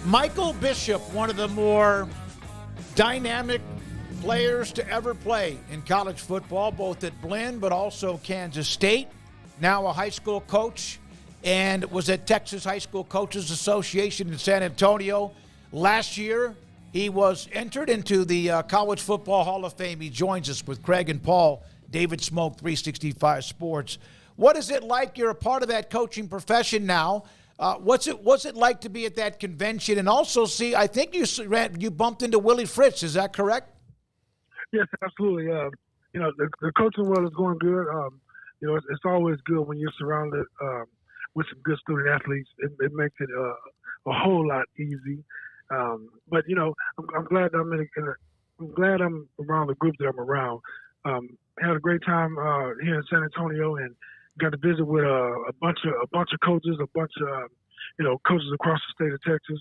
Michael Bishop, one of the more dynamic players to ever play in college football, both at Blinn but also Kansas State. Now a high school coach and was at Texas High School Coaches Association in San Antonio. Last year, he was entered into the College Football Hall of Fame. He joins us with Craig and Paul, David Smoke, 365 Sports. What is it like? You're a part of that coaching profession now. What's it like to be at that convention? And also, I think you bumped into Willie Fritz. Is that correct? Yes, absolutely. The coaching world is going good. It's always good when you're surrounded with some good student athletes. It makes it a whole lot easy. But I'm glad I'm glad I'm around the group that I'm around. Had a great time here in San Antonio and got to visit with a bunch of coaches, a bunch of coaches across the state of Texas.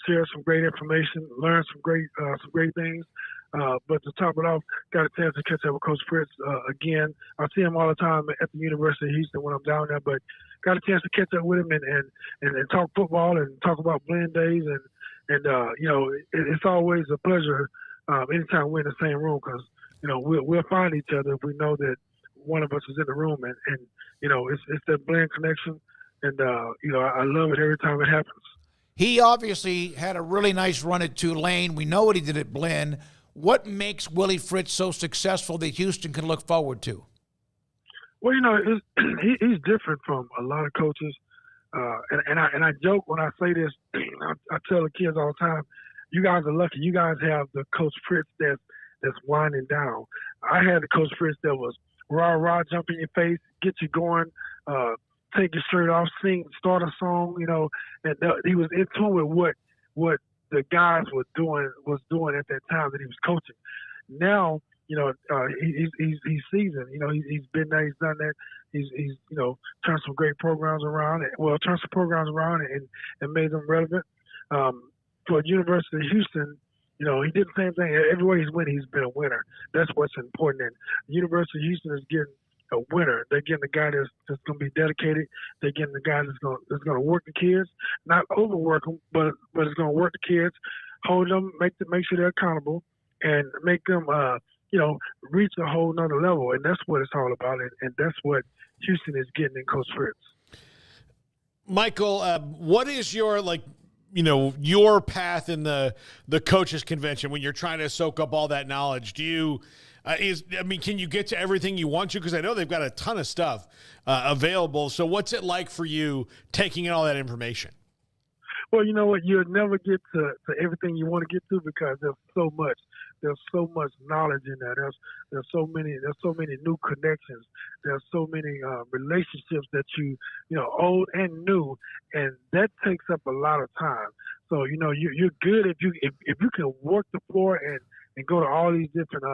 Share some great information, learn some great things. But to top it off, got a chance to catch up with Coach Fritz again. I see him all the time at the University of Houston when I'm down there, but got a chance to catch up with him and talk football and talk about Blinn days and it's always a pleasure anytime we're in the same room because we'll find each other if we know that one of us is in the room and it's that Blinn connection and I love it every time it happens. He obviously had a really nice run at Tulane. We know what he did at Blinn. What makes Willie Fritz so successful that Houston can look forward to? Well, he's different from a lot of coaches, and I joke when I say this. I tell the kids all the time, "You guys are lucky. You guys have the Coach Fritz that's winding down. I had the Coach Fritz that was rah, jump in your face, get you going, take your shirt off, sing, start a song, and he was in tune with what the guys was doing at that time that he was coaching. Now, he's seasoned. He's been there, he's done that. He's turned some great programs around. Turned some programs around and made them relevant. For University of Houston, he did the same thing. Everywhere he's went, he's been a winner. That's what's important. And University of Houston is getting a winner. They're getting the guy that's going to be dedicated. They're getting the guy that's going to work the kids, not overwork them, but it's going to work the kids, hold them, make sure they're accountable, and make them reach a whole nother level. And that's what it's all about. And that's what Houston is getting in Coach Fritz. Michael, what is your your path in the coaches convention when you're trying to soak up all that knowledge? Do you can you get to everything you want to? Because I know they've got a ton of stuff available. So what's it like for you taking in all that information? Well, you know what? You'll never get to everything you want to get to because there's so much. There's so much knowledge in there. There's so many new connections. There's so many relationships that old and new, and that takes up a lot of time. So you're good if you can work the floor and go to all these different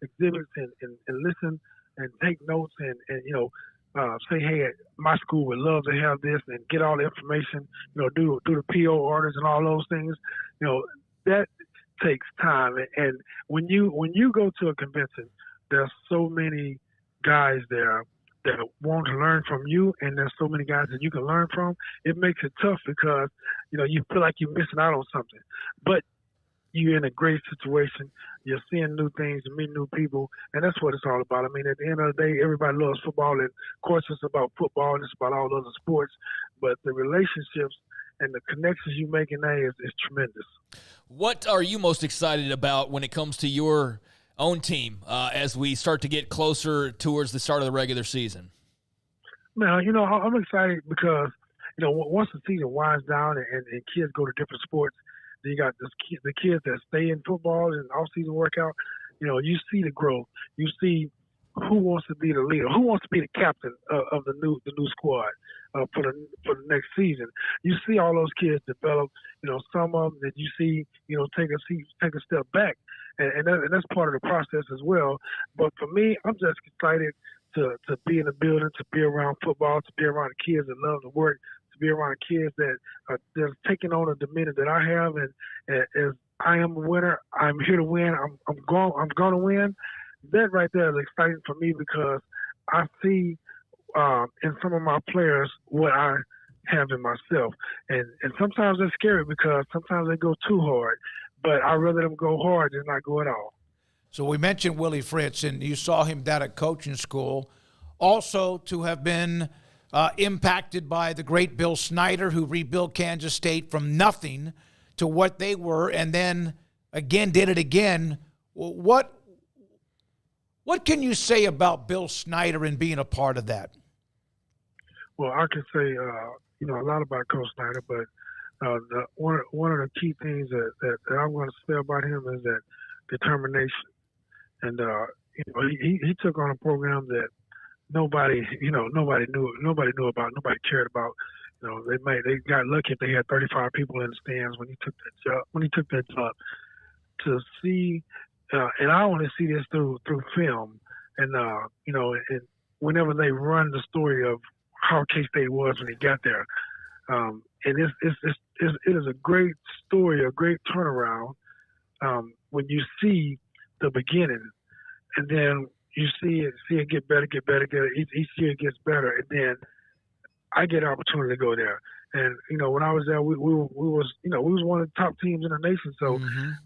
exhibits and listen and take notes and say, hey, my school would love to have this and get all the information, do the PO orders and all those things. That takes time. And when you go to a convention, there's so many guys there that want to learn from you, and there's so many guys that you can learn from. It makes it tough because, you feel like you're missing out on something. But you're in a great situation. You're seeing new things and meeting new people, and that's what it's all about. I mean, at the end of the day, everybody loves football, and of course it's about football and it's about all other sports, but the relationships and the connections you make in there is tremendous. What are you most excited about when it comes to your own team as we start to get closer towards the start of the regular season? Man, I'm excited because, once the season winds down and kids go to different sports, then you got the kids that stay in football and off-season workout. You see the growth. You see who wants to be the leader, who wants to be the captain of the new squad for the next season. You see all those kids develop. Some of them that you see, take a step back, and that's part of the process as well. But for me, I'm just excited to be in the building, to be around football, to be around the kids that love to work, to be around the kids that are taking on a demeanor that I have, and as I am a winner, I'm here to win. I'm going to win. That right there is exciting for me because I see in some of my players what I having myself. And sometimes it's scary because sometimes they go too hard. But I'd rather them go hard than not go at all. So we mentioned Willie Fritz, and you saw him down at coaching school. Also to have been impacted by the great Bill Snyder, who rebuilt Kansas State from nothing to what they were, and then again did it again. What can you say about Bill Snyder and being a part of that? Well, I can say a lot about Coach Snyder, but one of the key things that I'm going to say about him is that determination. And he took on a program that nobody knew about, nobody cared about. They got lucky if they had 35 people in the stands when he took that job. To see, and I only see this through film, and and whenever they run the story of how K-State was when he got there, and it is a great story, a great turnaround when you see the beginning, and then you see it get better. Each year it gets better, and then I get an opportunity to go there. And when I was there, we was one of the top teams in the nation. So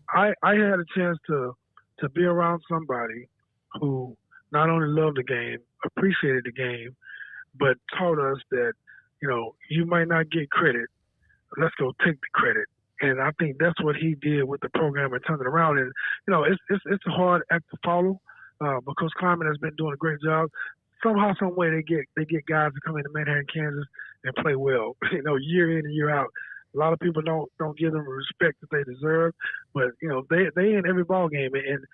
I had a chance to be around somebody who not only loved the game, appreciated the game, but taught us that you might not get credit. Let's go take the credit. And I think that's what he did with the program and turned it around. And it's a hard act to follow because Kleiman has been doing a great job. Somehow, some way, they get guys to come into Manhattan, Kansas, and play well. Year in and year out. A lot of people don't give them the respect that they deserve, but they in every ball game. And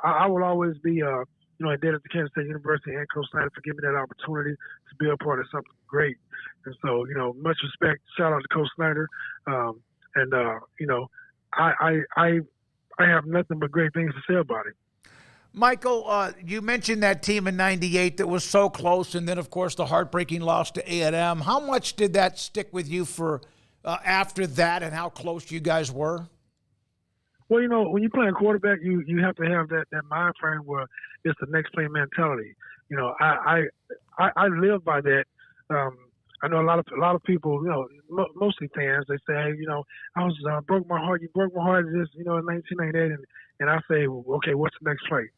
I will always be indebted to Kansas State University and Coach Snyder for giving me that opportunity to be a part of something great. And so much respect. Shout out to Coach Snyder. I have nothing but great things to say about it. Michael, you mentioned that team in '98 that was so close, and then, of course, the heartbreaking loss to A&M. How much did that stick with you for after that, and how close you guys were? Well, when you're playing quarterback, you have to have that mind frame where it's the next play mentality. I live by that. I know a lot of people, mostly fans, they say, hey, I was broke my heart. You broke my heart in 1998, and I say, well, okay, what's the next play?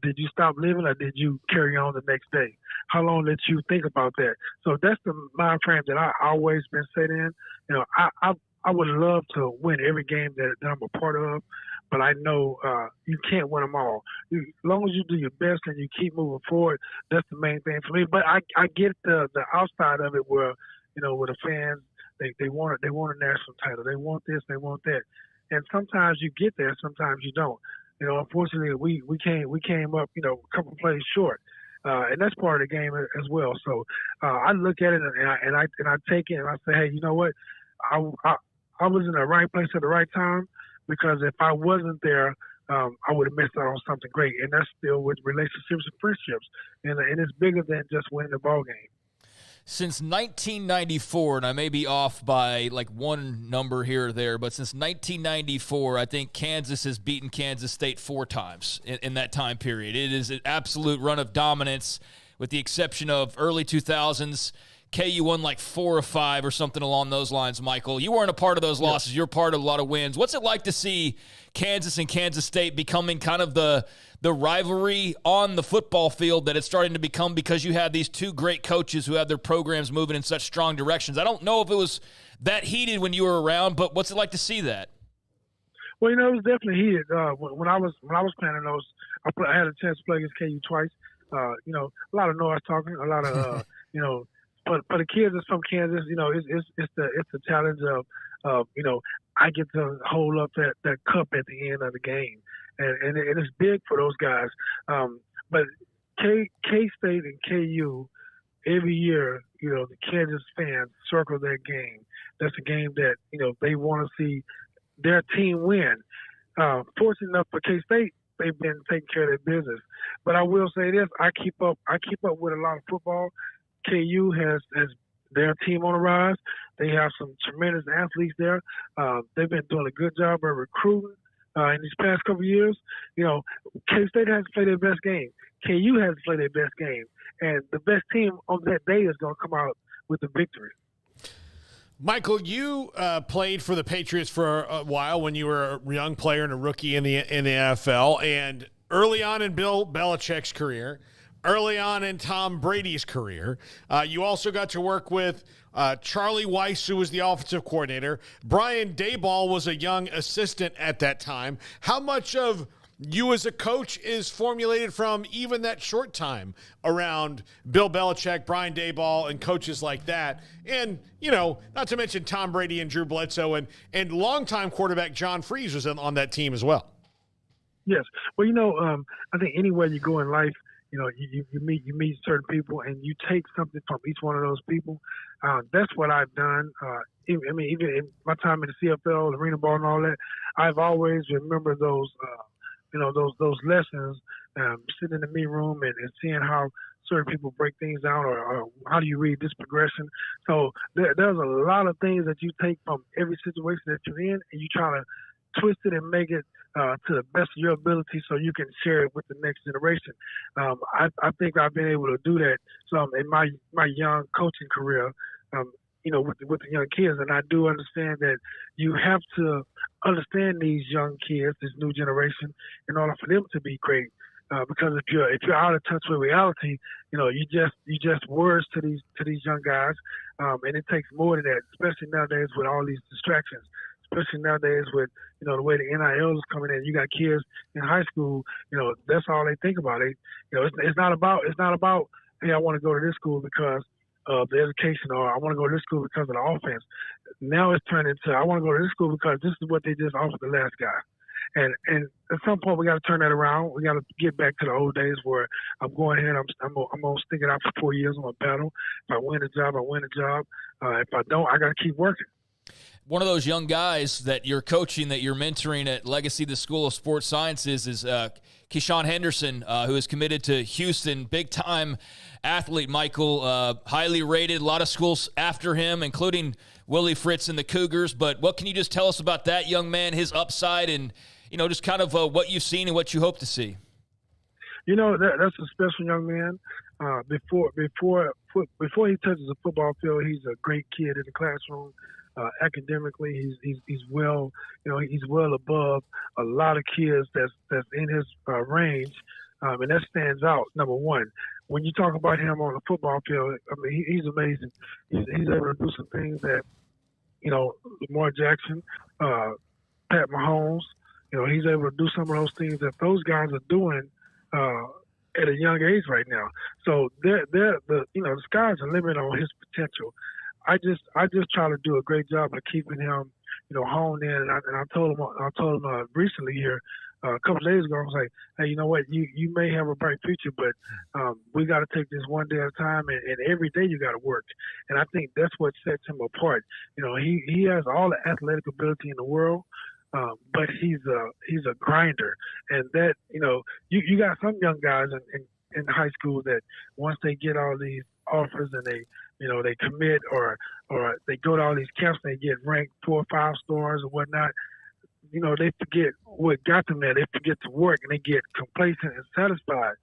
Did you stop living or did you carry on the next day? How long did you think about that? So that's the mind frame that I always been set in. I would love to win every game that I'm a part of, but I know you can't win them all. As long as you do your best and you keep moving forward, that's the main thing for me. But I get the outside of it where, with the fans, they want a national title. They want this, they want that. And sometimes you get there, sometimes you don't. Unfortunately, we came up, a couple plays short. And that's part of the game as well. So I look at it and I take it and I say, hey, you know what? I was in the right place at the right time, because if I wasn't there, I would have missed out on something great. And that's still with relationships and friendships. And it's bigger than just winning the ball game. Since 1994, and I may be off by like one number here or there, but since 1994, I think Kansas has beaten Kansas State 4 times in that time period. It is an absolute run of dominance, with the exception of early 2000s. KU won like 4 or 5 or something along those lines, Michael. You weren't a part of those losses. You're part of a lot of wins. What's it like to see Kansas and Kansas State becoming kind of the rivalry on the football field that it's starting to become, because you have these two great coaches who have their programs moving in such strong directions? I don't know if it was that heated when you were around, but what's it like to see that? Well, it was definitely heated. When I was playing in those, I had a chance to play against KU twice. A lot of noise talking, a lot of But for the kids that's from Kansas, it's the challenge of I get to hold up that cup at the end of the game, and it's big for those guys. But K-State and KU, every year, the Kansas fans circle that game. That's a game that they want to see their team win. Fortunate enough for K-State, they've been taking care of their business. But I will say this: I keep up with a lot of football. KU has their team on the rise. They have some tremendous athletes there. They've been doing a good job of recruiting in these past couple of years. K-State hasn't played their best game. KU hasn't played their best game. And the best team on that day is going to come out with the victory. Michael, you played for the Patriots for a while when you were a young player and a rookie in the NFL, and early on in Bill Belichick's career, early on in Tom Brady's career, you also got to work with Charlie Weiss, who was the offensive coordinator. Brian Daboll was a young assistant at that time. How much of you as a coach is formulated from even that short time around Bill Belichick, Brian Daboll, and coaches like that? And, not to mention Tom Brady and Drew Bledsoe and longtime quarterback John Freese was on that team as well. Yes. Well, I think anywhere you go in life, you meet certain people and you take something from each one of those people. That's what I've done. Even in my time in the CFL, arena ball and all that, I've always remembered those those lessons, sitting in the meeting room and seeing how certain people break things down or how do you read this progression. So there's a lot of things that you take from every situation that you're in and you try to twist it and make it to the best of your ability so you can share it with the next generation. I think I've been able to do that in my young coaching career, with the young kids. And I do understand that you have to understand these young kids, this new generation, in order for them to be great. Because if you're out of touch with reality, you just words to these young guys, and it takes more than that, especially nowadays with all these distractions. Especially nowadays with the way the NIL is coming in. You got kids in high school, that's all they think about. It's not about hey, I want to go to this school because of the education, or I want to go to this school because of the offense. Now it's turned into I want to go to this school because this is what they just offered the last guy. And at some point we got to turn that around. We got to get back to the old days where I'm going ahead. I'm gonna stick it out for 4 years. I'm gonna battle. If I win a job, I win a job. If I don't, I got to keep working. One of those young guys that you're coaching, that you're mentoring at Legacy, the School of Sports Sciences, is Kon Henderson, who is committed to Houston. Big-time athlete, Michael, highly rated. A lot of schools after him, including Willie Fritz and the Cougars. But what can you just tell us about that young man, his upside, and just kind of what you've seen and what you hope to see? That's a special young man. Before he touches a football field, he's a great kid in the classroom. Academically, he's well, he's well above a lot of kids that's in his range, and that stands out. Number one, when you talk about him on the football field, he's amazing. He's able to do some things that, Lamar Jackson, Pat Mahomes, he's able to do some of those things that those guys are doing at a young age right now. So the sky's the limit on his potential. I just try to do a great job of keeping him, honed in. And I told him recently here, a couple of days ago, I was like, hey, you know what? You may have a bright future, but we got to take this one day at a time, and every day you got to work. And I think that's what sets him apart. He has all the athletic ability in the world, but he's a grinder. And that, you got some young guys in high school that once they get all these offers and they commit or they go to all these camps and they get ranked 4 or 5 stars or whatnot, they forget what got them there. They forget to work and they get complacent and satisfied.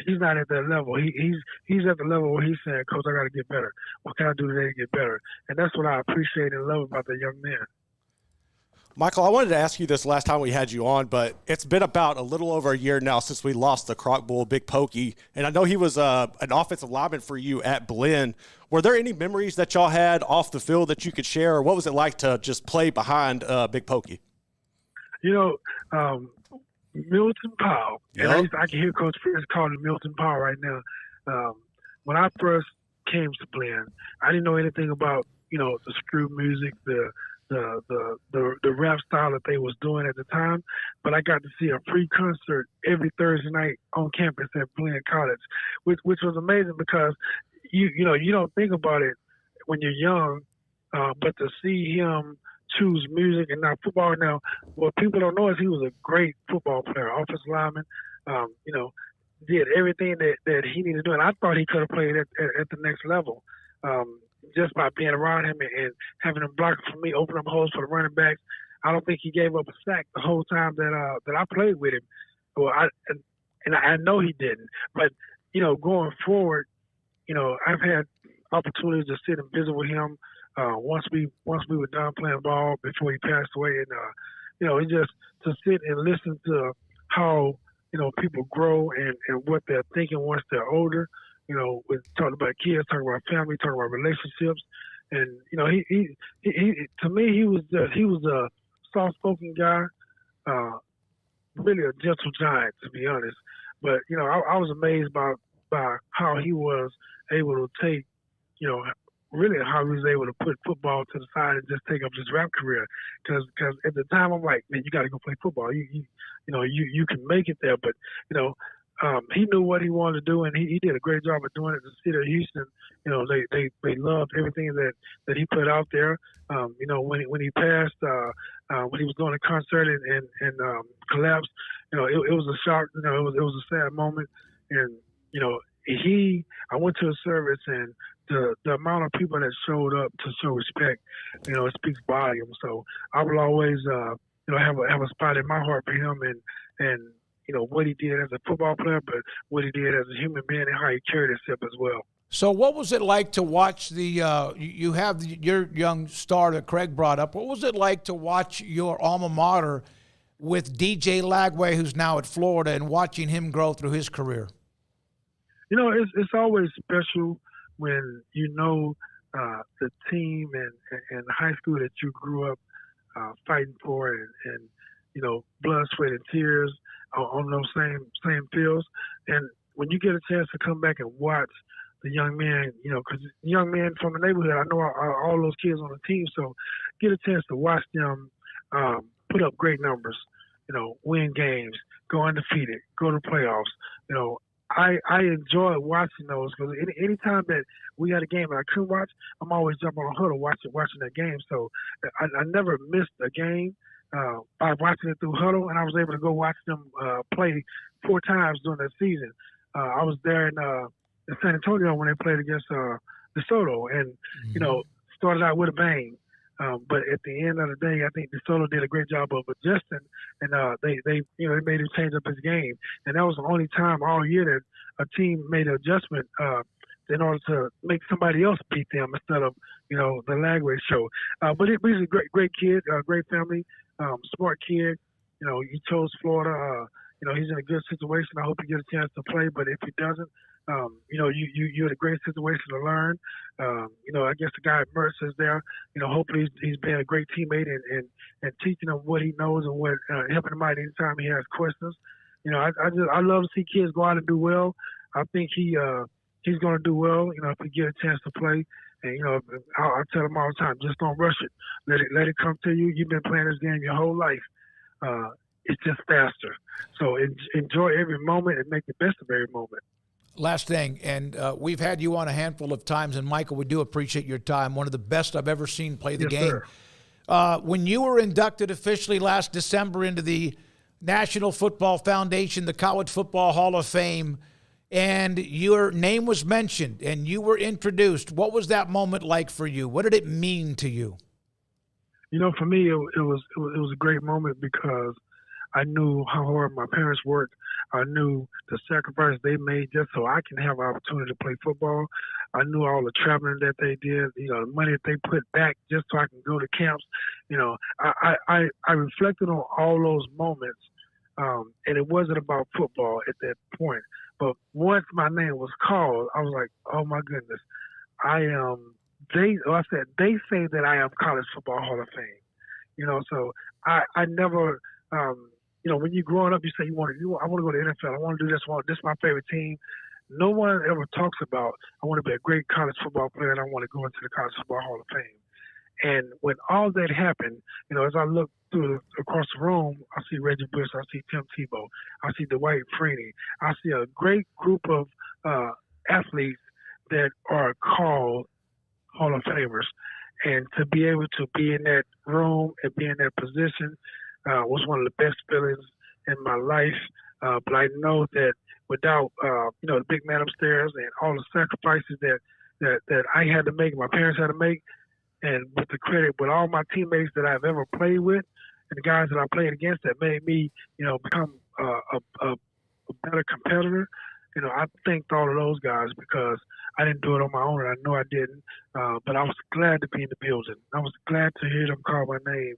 He's not at that level. He's at the level where he's saying, Coach, I got to get better. What can I do today to get better? And that's what I appreciate and love about that young man. Michael, I wanted to ask you this last time we had you on, but it's been about a little over a year now since we lost the Croc Bull, Big Pokey, and I know he was an offensive lineman for you at Blinn. Were there any memories that y'all had off the field that you could share, or what was it like to just play behind Big Pokey? Milton Powell, yep. And I can hear Coach Fritz calling him Milton Powell right now. When I first came to Blinn, I didn't know anything about, the screw music, the rap style that they was doing at the time, but I got to see a free concert every Thursday night on campus at Blinn College, which was amazing because you don't think about it when you're young, but to see him choose music and not football. Now, what people don't know is he was a great football player, offensive lineman. Did everything that he needed to do, and I thought he could have played at the next level. Just by being around him and having him block for me, open up holes for the running backs. I don't think he gave up a sack the whole time that I played with him. Well, I know he didn't. But, going forward, I've had opportunities to sit and visit with him once we were done playing ball before he passed away, and it just to sit and listen to how people grow and what they're thinking once they're older. We talking about kids, talking about family, talking about relationships, and he to me he was a soft-spoken guy, really a gentle giant, to be honest. But I was amazed by how he was able to take, really how he was able to put football to the side and just take up his rap career. Because at the time I'm like, man, you got to go play football. You can make it there. But he knew what he wanted to do, and he did a great job of doing it. The city of Houston, they loved everything that he put out there. When he passed, when he was doing a concert and collapsed, it was a shock. It was a sad moment, and I went to a service, and the amount of people that showed up to show respect, it speaks volumes. So I will always, have a spot in my heart for him, and what he did as a football player, but what he did as a human being and how he carried himself as well. So what was it like to watch you have your young star that Craig brought up. What was it like to watch your alma mater with DJ Lagway, who's now at Florida, and watching him grow through his career? It's always special when the team and the high school that you grew up fighting for and blood, sweat, and tears on those same fields. And when you get a chance to come back and watch the young men, because young men from the neighborhood, I know all those kids on the team, so get a chance to watch them put up great numbers, win games, go undefeated, go to playoffs. I enjoy watching those because anytime that we had a game and I couldn't watch, I'm always jumping on the huddle watching that game. So I never missed a game by watching it through huddle, and I was able to go watch them play 4 times during that season. I was there in San Antonio when they played against DeSoto, and started out with a bang. But at the end of the day, I think DeSoto did a great job of adjusting, and they made him change up his game. And that was the only time all year that a team made an adjustment in order to make somebody else beat them instead of the Lagway show. But he's a great kid, great family, smart kid. He chose Florida. He's in a good situation. I hope he gets a chance to play. But if he doesn't, you're in a great situation to learn. I guess the guy at Mertz is there. Hopefully he's been a great teammate and teaching him what he knows and what helping him out anytime he has questions. I love to see kids go out and do well. I think he's going to do well. If he get a chance to play. And I tell him all the time, just don't rush it. Let it come to you. You've been playing this game your whole life. It's just faster. So enjoy every moment and make the best of every moment. Last thing, and we've had you on a handful of times, and Michael, we do appreciate your time. One of the best I've ever seen play the game. When you were inducted officially last December into the National Football Foundation, the College Football Hall of Fame, and your name was mentioned and you were introduced, what was that moment like for you? What did it mean to you? For me, it was a great moment because I knew how hard my parents worked. I knew the sacrifice they made just so I can have an opportunity to play football. I knew all the traveling that they did, the money that they put back just so I can go to camps. I reflected on all those moments, and it wasn't about football at that point. But once my name was called, I was like, oh my goodness, they say that I am College Football Hall of Fame. So I never, when you're growing up, you say I want to go to the NFL. I want to do this. This is my favorite team. No one ever talks about I want to be a great college football player and I want to go into the College Football Hall of Fame. And when all that happened, as I look across the room, I see Reggie Bush, I see Tim Tebow, I see Dwight Freeney, I see a great group of athletes that are called Hall of Famers. And to be able to be in that room and be in that position was one of the best feelings in my life. But I know that without, the big man upstairs and all the sacrifices that I had to make, my parents had to make, and with the credit with all my teammates that I've ever played with and the guys that I played against that made me, become a better competitor, I thanked all of those guys because I didn't do it on my own, and I know I didn't. But I was glad to be in the building. I was glad to hear them call my name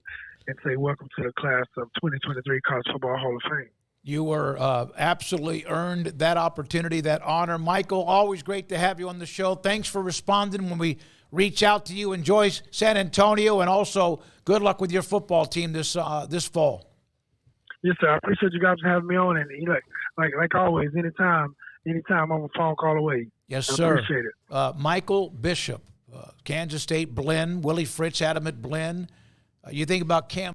and say, welcome to the class of 2023 College Football Hall of Fame. You were absolutely earned that opportunity, that honor. Michael, always great to have you on the show. Thanks for responding when we reach out to you. Enjoy San Antonio, and also good luck with your football team this fall. Yes, sir. I appreciate you guys having me on. And like always, anytime I'm a phone call away. Yes, I sir. appreciate it. Michael Bishop, Kansas State, Blinn. Willie Fritz had him at Blinn. You think about Cam